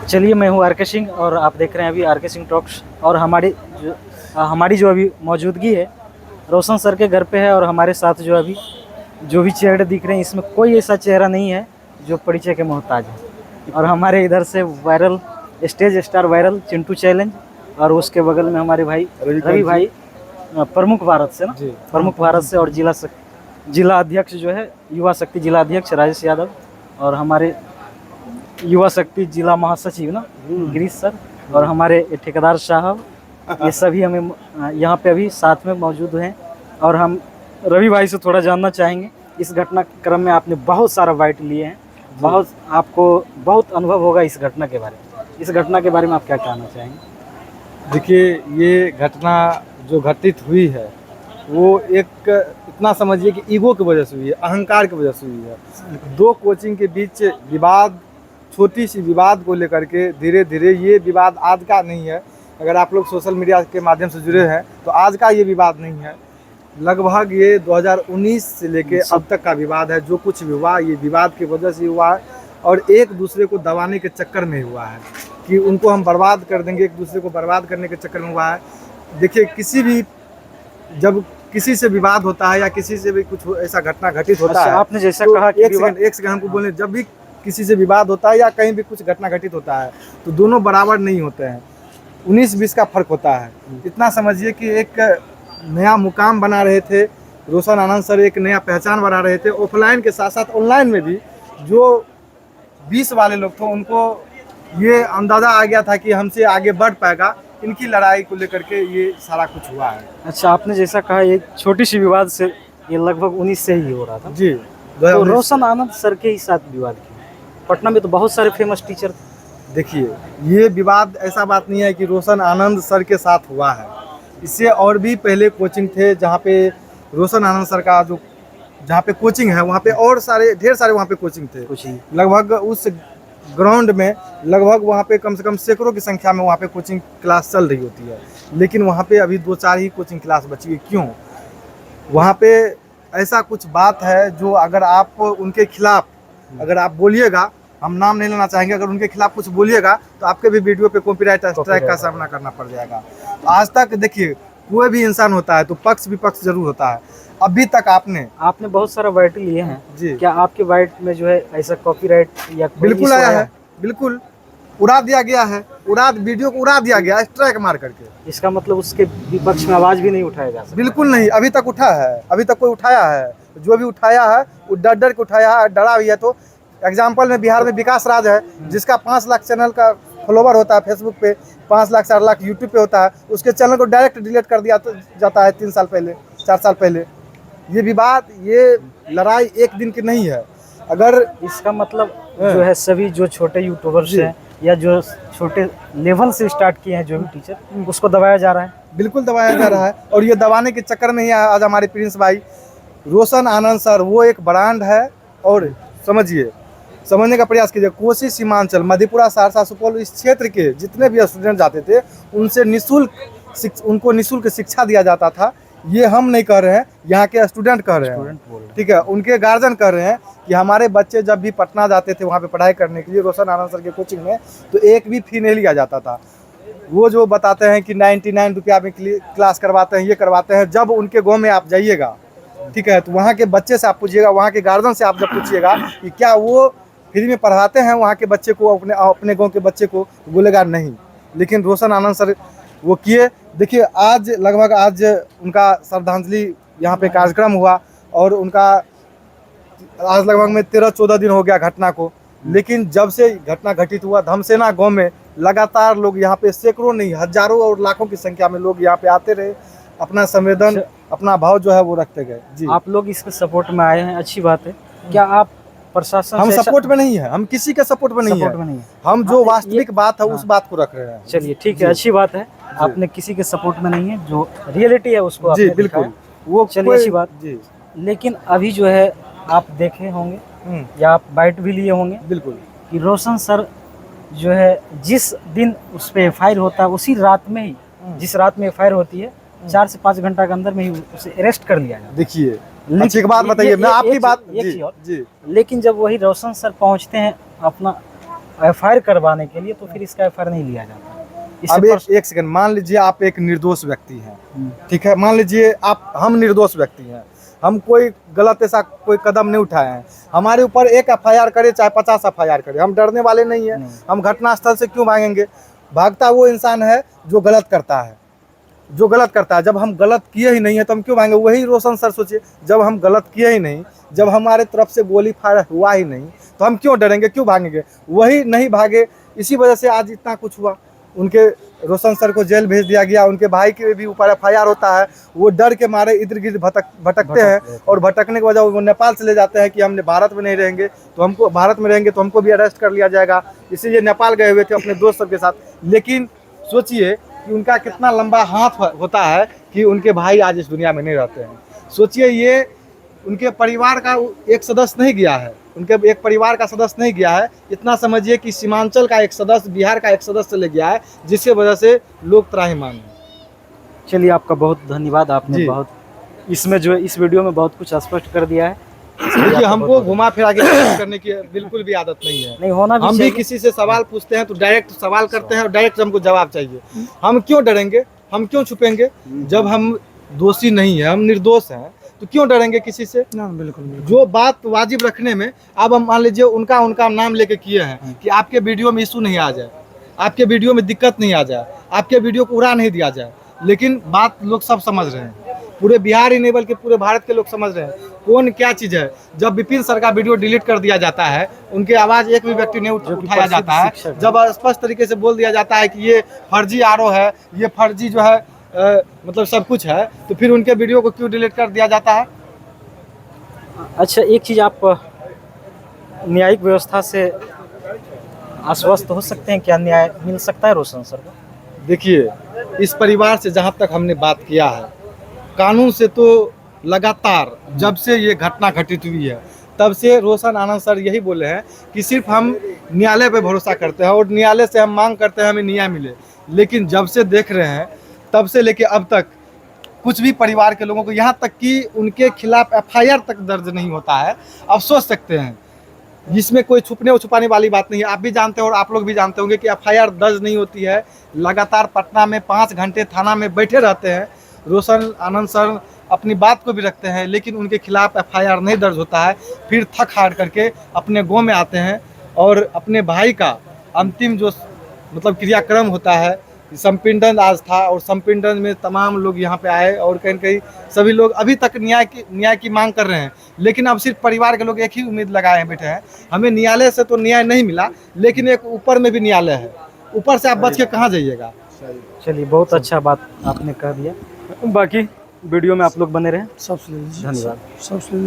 चलिए, मैं हूँ आर.के. सिंह और आप देख रहे हैं अभी आर.के. सिंह टॉक्स। और हमारी जो अभी मौजूदगी है रोशन सर के घर पे है। और हमारे साथ जो भी चेहरे दिख रहे हैं, इसमें कोई ऐसा चेहरा नहीं है जो परिचय के मोहताज है। और हमारे इधर से viral stage star viral Chintu challenge, और उसके बगल में हमारे भाई रवि भाई प्रमुख भारत से ना, प्रमुख भारत से, और जिला अध्यक्ष जो है युवा शक्ति जिला अध्यक्ष राजेश यादव, और हमारे युवा शक्ति जिला महासचिव ना गिरीश सर, और हमारे ठेकेदार साहब, ये सभी हमें यहाँ पे अभी साथ में मौजूद हैं। और हम रवि भाई से थोड़ा जानना चाहेंगे, इस घटनाक्रम में आपने बहुत सारा बाइट लिए हैं, आपको बहुत अनुभव होगा इस घटना के बारे में। इस घटना के बारे में आप क्या कहना चाहेंगे? देखिए, ये घटना जो घटित हुई है वो एक इतना समझिए कि ईगो की वजह से हुई है, अहंकार की वजह से हुई है। दो कोचिंग के बीच विवाद, छोटी सी विवाद को लेकर के धीरे धीरे, ये विवाद आज का नहीं है। अगर आप लोग सोशल मीडिया के माध्यम से जुड़े हैं तो आज का ये विवाद नहीं है, लगभग ये 2019 से लेके अब तक का विवाद है। जो कुछ भी हुआ ये विवाद की वजह से हुआ है, और एक दूसरे को दबाने के चक्कर में हुआ है कि उनको हम बर्बाद कर देंगे, एक दूसरे को बर्बाद करने के चक्कर में हुआ है। देखिए, जब किसी से विवाद होता है या किसी से भी कुछ ऐसा घटना घटित होता है, आपने जैसा तो कहा कि एक सेकंड हमको बोले, जब भी किसी से विवाद होता है या कहीं भी कुछ घटना घटित होता है तो दोनों बराबर नहीं होते हैं, 19-20 का फर्क होता है। इतना समझिए कि एक नया मुकाम बना रहे थे रोशन आनंद सर, एक नया पहचान बना रहे थे ऑफलाइन के साथ साथ ऑनलाइन में भी। जो 20 वाले लोग थे उनको ये अंदाज़ा आ गया था कि हमसे आगे बढ़ पाएगा, इनकी लड़ाई को लेकर के ये सारा कुछ हुआ है। अच्छा, आपने जैसा कहा ये छोटी सी विवाद से ये लगभग 19 से ही हो रहा था जी। तो रोशन आनंद सर के ही साथ विवाद किया। पटना में तो बहुत सारे फेमस टीचर। देखिए, ये विवाद ऐसा बात नहीं है कि रोशन आनंद सर के साथ हुआ है, इससे और भी पहले कोचिंग थे जहाँ पे रोशन आनंद सर का जहाँ पे कोचिंग है वहाँ पे और ढेर सारे वहाँ पे कोचिंग थे। लगभग उस ग्राउंड में लगभग वहाँ पे कम से कम सैकड़ों की संख्या में वहाँ पे कोचिंग क्लास चल रही होती है, लेकिन वहाँ पे अभी 2-4 ही कोचिंग क्लास बची है। क्यों? वहाँ पे ऐसा कुछ बात है जो अगर आप उनके खिलाफ अगर आप बोलिएगा, हम नाम नहीं लेना चाहेंगे, अगर उनके खिलाफ कुछ बोलिएगा तो आपके भी वीडियो पे कॉपीराइट स्ट्राइक का सामना करना पड़ जाएगा। तो आज तक देखिए, कोई भी इंसान होता है तो पक्ष विपक्ष जरूर होता है। अभी तक आपने बहुत सारा बाइट लिए हैं जी। क्या आपके बाइट में जो है ऐसा कॉपीराइट या बिल्कुल आया है? बिल्कुल उड़ा दिया गया है, वीडियो को उड़ा दिया गया स्ट्राइक मार करके। इसका मतलब उसके विपक्ष में आवाज भी नहीं उठाया जा सकता? बिल्कुल नहीं, अभी तक उठा है, अभी तक कोई उठाया है? जो भी उठाया है वो डर के उठाया है, डरा भी है। तो एग्जाम्पल में बिहार में विकास राज है, जिसका 5 लाख चैनल का फॉलोवर होता है फेसबुक पे, 5 लाख 4 लाख यूट्यूब पे होता है, उसके चैनल को डायरेक्ट डिलीट कर दिया जाता है 3 साल पहले, 4 साल पहले। ये विवाद, ये लड़ाई एक दिन की नहीं है। अगर इसका मतलब जो है सभी जो छोटे यूट्यूबर्स हैं या जो छोटे लेवल से स्टार्ट किए हैं जो भी टीचर, उसको दबाया जा रहा है। बिल्कुल दबाया जा रहा है, और ये दबाने के चक्कर में ही आज हमारे प्रिंस भाई रोशन आनंद सर, वो एक ब्रांड है। और समझने का प्रयास कीजिए, कोसी सीमांचल, मधेपुरा, सहरसा, सुपौल, इस क्षेत्र के जितने भी स्टूडेंट जाते थे उनसे उनको निःशुल्क शिक्षा दिया जाता था। ये हम नहीं कह रहे हैं, यहाँ के स्टूडेंट कह रहे हैं, ठीक है, उनके गार्जियन कह रहे हैं कि हमारे बच्चे जब भी पटना जाते थे वहाँ पे पढ़ाई करने के लिए रोशन आनंद सर के कोचिंग में, तो एक भी फी नहीं लिया जाता था। वो जो बताते हैं कि 99 रुपया में क्लास करवाते हैं, ये करवाते हैं। जब उनके गाँव में आप जाइएगा, ठीक है, तो वहाँ के बच्चे से आप पूछिएगा, वहाँ के गार्जियन से आप जब पूछिएगा कि क्या वो फ्री में पढ़ाते हैं वहाँ के बच्चे को, अपने गाँव के बच्चे को, बोलेगा नहीं। लेकिन रोशन आनंद सर वो किए। देखिए, आज उनका श्रद्धांजलि यहाँ पे कार्यक्रम हुआ, और उनका आज लगभग में 13-14 दिन हो गया घटना को। लेकिन जब से घटना घटित हुआ, धमसेना गांव में लगातार लोग यहाँ पे सैकड़ों नहीं हजारों और लाखों की संख्या में लोग यहाँ पे आते रहे, अपना संवेदन, अपना भाव जो है वो रखते गए। जी, आप लोग इसके सपोर्ट में आए हैं, अच्छी बात है। क्या आप प्रशासन हम सपोर्ट में नहीं है, हम किसी के सपोर्ट में नहीं है, हम जो वास्तविक बात है उस बात को रख रहे हैं। चलिए ठीक है, अच्छी बात है, आपने किसी के सपोर्ट में नहीं है, जो रियलिटी है उसको जी बिल्कुल, वो चलिए अच्छी बात जी। लेकिन अभी जो है आप देखे होंगे या आप बाइट भी लिए होंगे बिल्कुल कि रोशन सर जो है जिस दिन उस पर FIR होता है उसी रात में ही, जिस रात में FIR होती है 4 से 5 घंटा के अंदर में ही उसे अरेस्ट कर लिया जाता है। देखिए, अच्छी बात बताइए, मैं आपकी बात जी। लेकिन जब वही रोशन सर पहुंचते हैं अपना एफआईआर करवाने के लिए, तो फिर इसका एफआईआर नहीं लिया जाता। अब एक सेकंड, मान लीजिए आप एक निर्दोष व्यक्ति हैं, ठीक है, मान लीजिए हम निर्दोष व्यक्ति हैं, हम कोई गलत ऐसा कोई कदम नहीं उठाए हैं, हमारे ऊपर एक एफआईआर करे चाहे 50 एफआईआर करे, हम डरने वाले नहीं हैं। हम घटनास्थल से क्यों भागेंगे? भागता वो इंसान है जो गलत करता है, जो गलत करता है। जब हम गलत किए ही नहीं है तो हम क्यों भागेंगे? वही रोशन सर सोचिए, जब हम गलत किए ही नहीं, जब हमारे तरफ से गोली फायर हुआ ही नहीं, तो हम क्यों डरेंगे, क्यों भागेंगे? वही नहीं भागे, इसी वजह से आज इतना कुछ हुआ। उनके रोशन सर को जेल भेज दिया गया, उनके भाई के भी ऊपर एफआईआर होता है, वो डर के मारे इधर गिर्द भटकते हैं, और भटकने की वजह वो नेपाल चले जाते हैं कि हमने भारत में नहीं रहेंगे, तो हमको भारत में रहेंगे तो हमको भी अरेस्ट कर लिया जाएगा, इसीलिए नेपाल गए हुए थे अपने दोस्त सबके साथ। लेकिन सोचिए कि उनका कितना लंबा हाथ होता है कि उनके भाई आज इस दुनिया में नहीं रहते हैं। सोचिए, ये उनके परिवार का एक सदस्य नहीं गया है, उनके एक परिवार का सदस्य नहीं गया है, इतना समझिए कि सीमांचल का एक सदस्य, बिहार का एक सदस्य चले गया है, जिसकी वजह से लोग त्राहिमाम हैं। चलिए, आपका बहुत धन्यवाद, आपने बहुत इसमें जो इस वीडियो में बहुत कुछ स्पष्ट कर दिया है। देखिए, हमको घुमा फिरा के करने की बिल्कुल भी आदत नहीं है, नहीं होना भी हम भी किसी से सवाल पूछते हैं तो डायरेक्ट सवाल करते हैं और डायरेक्ट हमको जवाब चाहिए। हम क्यों डरेंगे, हम क्यों छुपेंगे? जब हम दोषी नहीं है, हम निर्दोष हैं, तो क्यों डरेंगे किसी से? बिल्कुल। जो बात वाजिब रखने में, अब हम मान लीजिए उनका नाम लेके किए हैं कि आपके वीडियो में इशू नहीं आ जाए, आपके वीडियो में दिक्कत नहीं आ जाए, आपके वीडियो को उड़ा नहीं दिया जाए, लेकिन बात लोग सब समझ रहे हैं, पूरे बिहार ही नहीं बल्कि पूरे भारत के लोग समझ रहे हैं कौन क्या चीज़ है। जब विपिन सर का वीडियो डिलीट कर दिया जाता है, उनकी आवाज़ एक भी व्यक्ति नहीं उठाया जाता है, जब स्पष्ट तरीके से बोल दिया जाता है कि ये फर्जी आरओ है, ये फर्जी जो है मतलब सब कुछ है, तो फिर उनके वीडियो को क्यों डिलीट कर दिया जाता है? अच्छा, एक चीज़, आप न्यायिक व्यवस्था से आश्वस्त हो सकते हैं, क्या न्याय मिल सकता है रोशन सर को? देखिए, इस परिवार से जहाँ तक हमने बात किया है, कानून से तो लगातार जब से ये घटना घटित हुई है तब से रोशन आनंद सर यही बोले हैं कि सिर्फ हम न्यायालय पे भरोसा करते हैं और न्यायालय से हम मांग करते हैं हमें न्याय मिले। लेकिन जब से देख रहे हैं तब से लेके अब तक कुछ भी परिवार के लोगों को, यहाँ तक कि उनके खिलाफ एफआईआर तक दर्ज नहीं होता है। अब सोच सकते हैं, जिसमें कोई छुपने और छुपाने वाली बात नहीं है। आप भी जानते हैं और आप लोग भी जानते होंगे कि एफआईआर दर्ज नहीं होती है। लगातार पटना में 5 घंटे थाना में बैठे रहते हैं। रोशन आनंद सर अपनी बात को भी रखते हैं, लेकिन उनके खिलाफ एफआईआर नहीं दर्ज होता है। फिर थक हार करके अपने गांव में आते हैं और अपने भाई का अंतिम जो मतलब क्रियाक्रम होता है, संपिंडन आज था, और संपिंडन में तमाम लोग यहाँ पे आए और कहीं कहीं सभी लोग अभी तक न्याय की मांग कर रहे हैं। लेकिन अब सिर्फ परिवार के लोग एक ही उम्मीद लगाए हैं, बैठे हैं, हमें न्यायालय से तो न्याय नहीं मिला, लेकिन एक ऊपर में भी न्यायालय है, ऊपर से आप बच के कहाँ जाइएगा। चलिए, बहुत अच्छा बात आपने कह दिया। बाकी वीडियो में आप लोग बने रहें। सबसे धन्यवाद। सबसे